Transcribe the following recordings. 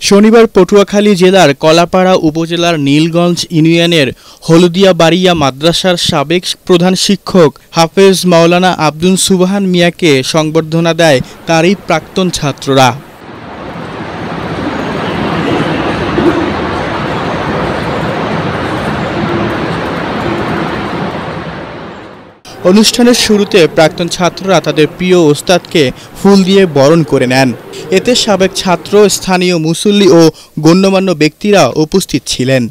শনিবার পটুয়াখালী জেলার কলাপাড়া উপজেলার নীলগঞ্জ ইউনিয়নের হলদিয়া বাড়িয়া মাদ্রাসার সাবেক প্রধান শিক্ষক হাফেজ মাওলানা আব্দুল সুবহান মিয়াকে সংবর্ধনা দেয় তারই প্রাক্তন ছাত্ররা। অনুষ্ঠানের শুরুতে প্রাক্তন ছাত্ররা তাদের প্রিয় ওস্তাদকে ফুল দিয়ে বরণ করে নেন। এতে সাবেক ছাত্র, স্থানীয় মুসল্লি ও গণ্যমান্য ব্যক্তিরা উপস্থিত ছিলেন।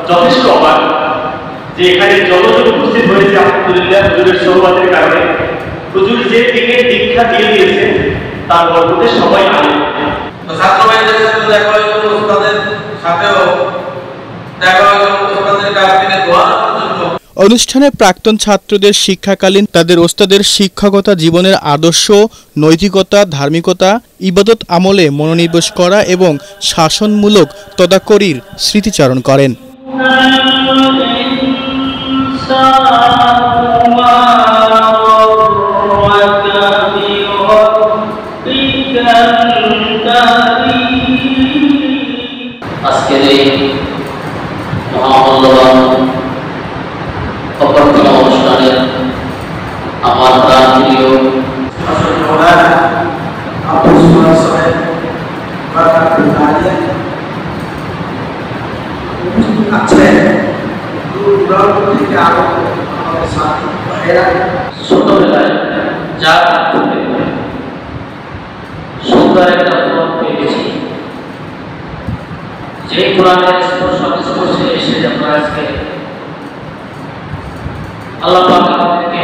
যথেষ্ট অবাক যে এখানে যতজন উপস্থিত হয়েছে আলহামদুলিল্লাহ হুজুরের সহবাদের কারণে হুজুর যে দিনের দীক্ষা দিয়ে দিয়েছেন তার বরকতে সবাই আনন্দ। ছাত্র ভাইদের সাথে দেখা হলো, ওস্তাদের সাথেও দেখা হলো, ওস্তাদের কাছ থেকে দোয়া পর্যন্ত। অনুষ্ঠানে প্রাক্তন ছাত্রদের শিক্ষাকালীন তাদের ওস্তাদের শিক্ষকতা জীবনের আদর্শ, নৈতিকতা, ধার্মিকতা, ইবাদত আমলে মনোনিবেশ করা এবং শাসনমূলক তদাকরির স্মৃতিচারণ করেন। আজকের এই মহামূল্যবান অভ্যর্থনা অনুষ্ঠানে আমার প্রাণপ্রিয় ছোটবেলায় যার মাধ্যমে সুন্দর একটা কোরআন পেয়েছি, যে কোরআনের সংস্পর্শে এসে আমরা আজকে আল্লাহ পাক আমাদেরকে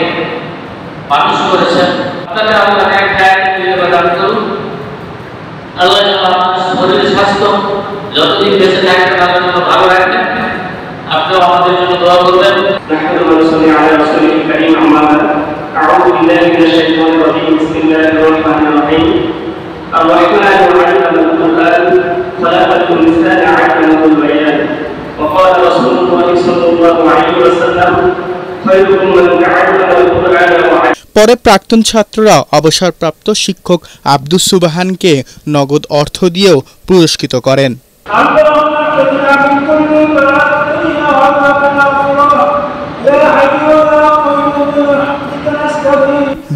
মানুষ করেছেন। আপনাদের আল্লাহ দান করুন। আল্লাহ শরীর স্বাস্থ্য যতদিন বেঁচে থাকবেন আল্লাহ যেন ভালো রাখবেন। আপনিও আমাদের জন্য দোয়া করবেন। أعوذ بالله من الشيطان الرجيم بسم الله الرحمن الرحيم الرحمن علم القرآن خلق الإنسان علمه البيان وقال رسول الله صلى الله عليه وسلم خيركم من تعلم القرآن وعلمه। পরে প্রাক্তন ছাত্ররা অবসরপ্রাপ্ত শিক্ষক আব্দুস সুবহানকে নগদ অর্থ দিয়েও পুরস্কৃত করেন।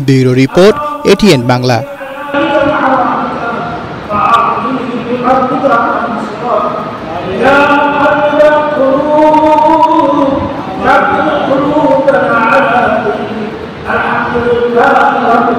Bureau report, ATN Bangla. الحمد لله رب